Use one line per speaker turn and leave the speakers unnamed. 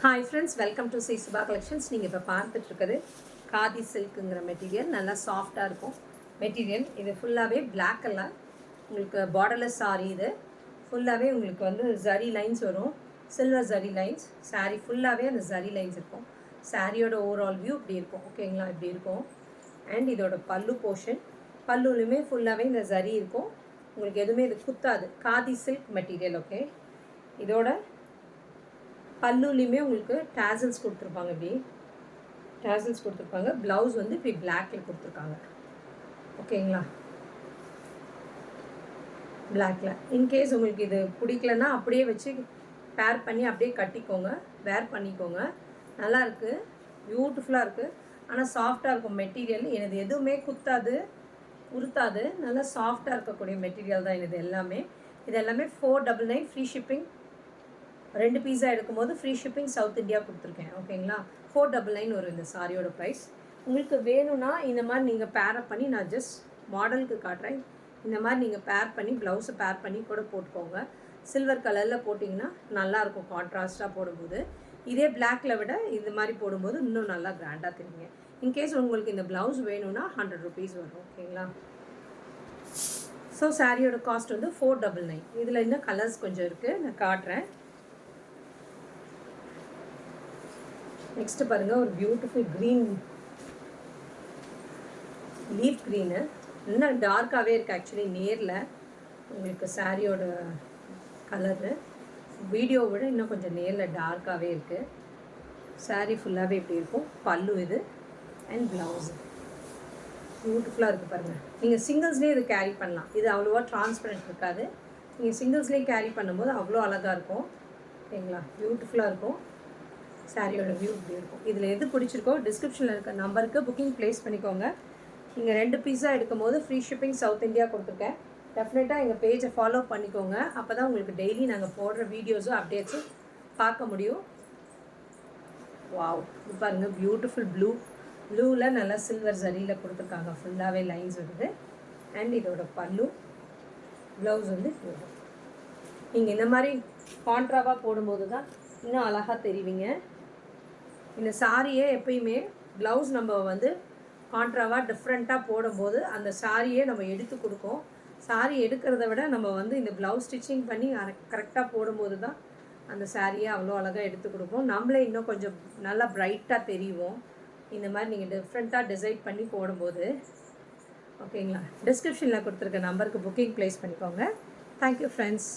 Hi friends, welcome to Sri Subha collections. நீங்கள் இப்போ பார்த்துட்ருக்குது khadi சில்க்குங்கிற material. நல்லா சாஃப்டாக இருக்கும் மெட்டீரியல். இது ஃபுல்லாகவே பிளாக் கலர், உங்களுக்கு பார்டர்லெஸ் சாரி. இது ஃபுல்லாகவே உங்களுக்கு வந்து ஜரி லைன்ஸ் வரும், சில்வர் ஜரி லைன்ஸ். சாரீ ஃபுல்லாகவே அந்த ஜரி லைன்ஸ் இருக்கும். சாரியோட ஓவரால் வியூ இப்படி இருக்கும். ஓகேங்களா, இப்படி இருக்கும். அண்ட் இதோட பல்லு போர்ஷன், பல்லுலையுமே ஃபுல்லாகவே இந்த ஜரி இருக்கும். உங்களுக்கு எதுவுமே இது குத்தாது. Khadi silk material. ஓகே, இதோட பல்லுலையுமே உங்களுக்கு டேசல்ஸ் கொடுத்துருப்பாங்க. இப்படி டேசல்ஸ் கொடுத்துருப்பாங்க. ப்ளவுஸ் வந்து இப்படி பிளாக்ல கொடுத்துருக்காங்க. ஓகேங்களா, பிளாக்ல. இன்கேஸ் உங்களுக்கு இது பிடிக்கலன்னா அப்படியே வச்சு பேர் பண்ணி அப்படியே கட்டிக்கோங்க, வேர் பண்ணிக்கோங்க. நல்லாயிருக்கு, பியூட்டிஃபுல்லாக இருக்குது. ஆனால் சாஃப்டாக இருக்கும் மெட்டீரியல். எனது எதுவுமே குத்தாது, உறுத்தாது. நல்லா சாஃப்டாக இருக்கக்கூடிய மெட்டீரியல் தான் இது எல்லாமே. இது எல்லாமே 499 ஃப்ரீ ஷிப்பிங். 2 பீஸா எடுக்கும்போது ஃப்ரீ ஷிப்பிங் சவுத் இந்தியா கொடுத்துருக்கேன். ஓகேங்களா, 499 வரும் இந்த சாரியோட ப்ரைஸ். உங்களுக்கு வேணும்னா இந்த மாதிரி நீங்கள் பேரப் பண்ணி, நான் ஜஸ்ட் மாடலுக்கு காட்டுறேன். இந்த மாதிரி நீங்கள் பேர் பண்ணி ப்ளவுஸை பேர் பண்ணி கூட போட்டுக்கோங்க. சில்வர் கலரில் போட்டிங்கன்னா நல்லாயிருக்கும் கான்ட்ராஸ்ட்டாக போடும்போது. இதே பிளாக்கில் விட இந்த மாதிரி போடும்போது இன்னும் நல்லா கிராண்டாக தெரியுங்க. இன்கேஸ் உங்களுக்கு இந்த ப்ளவுஸ் வேணும்னா 100 ருபீஸ் வரும். ஓகேங்களா, ஸோ சாரியோட காஸ்ட் வந்து 499. இதில் இன்னும் கலர்ஸ் கொஞ்சம் இருக்குது, நான் காட்டுறேன். நெக்ஸ்ட்டு பாருங்கள், ஒரு பியூட்டிஃபுல் க்ரீன், லீஃப் க்ரீனு. இன்னும் டார்க்காகவே இருக்குது ஆக்சுவலி. நேரில் உங்களுக்கு சாரியோட கலரு வீடியோவை விட இன்னும் கொஞ்சம் நேரில் டார்க்காகவே இருக்குது. சாரீ ஃபுல்லாகவே இப்படி இருக்கும். பல்லு இது அண்ட் ப்ளவுஸு பியூட்டிஃபுல்லாக இருக்குது பாருங்கள். நீங்கள் சிங்கிள்ஸ்லேயே இது கேரி பண்ணலாம். இது அவ்வளோவா டிரான்ஸ்பரண்ட் இருக்காது. நீங்கள் சிங்கிள்ஸ்லேயே கேரி பண்ணும்போது அவ்வளோ அழகாக இருக்கும். ஓகேங்களா, பியூட்டிஃபுல்லாக இருக்கும். சாரியோட வியூ இப்படி இருக்கும். இதில் எது பிடிச்சிருக்கோ டிஸ்கிரிப்ஷனில் இருக்க நம்பருக்கு புக்கிங் ப்ளேஸ் பண்ணிக்கோங்க. நீங்கள் 2 பீஸா எடுக்கும் போது ஃப்ரீ ஷிப்பிங் சவுத் இந்தியா கொடுத்துருக்கேன். டெஃபினட்டாக எங்கள் பேஜை ஃபாலோ பண்ணிக்கோங்க. அப்போ தான் உங்களுக்கு டெய்லி நாங்கள் போடுற வீடியோஸும் அப்டேட்ஸும் பார்க்க முடியும். வாவ், இது பாருங்கள், பியூட்டிஃபுல் ப்ளூவில் நல்லா சில்வர் ஜரியில் கொடுத்துருக்காங்க. ஃபுல்லாகவே லைன்ஸ் வருது. அண்ட் இதோட பல்லு, ப்ளவுஸ் வந்து நீங்கள் இந்த மாதிரி கான்ட்ராவாக போடும்போது தான் இன்னும் அழகாக தெரிவிங்க. இந்த சாரியே எப்பயுமே ப்ளவுஸ் நம்ம வந்து கான்ட்ராவாக டிஃப்ரெண்ட்டாக போடும்போது அந்த சாரியே நம்ம எடுத்து கொடுக்கும். சாரி எடுக்கிறத விட நம்ம வந்து இந்த ப்ளவுஸ் ஸ்டிச்சிங் பண்ணி கரெக்டாக போடும்போது தான் அந்த சாரியை அவ்வளோ அழகாக எடுத்து கொடுப்போம். நம்மளே இன்னும் கொஞ்சம் நல்லா ப்ரைட்டாக தெரியும் இந்த மாதிரி நீங்கள் டிஃப்ரெண்ட்டாக டிசைட் பண்ணி போடும்போது. ஓகேங்களா, டிஸ்கிரிப்ஷனில் கொடுத்துருக்க நம்பருக்கு புக்கிங் ப்ளேஸ் பண்ணிக்கோங்க. Thank you friends.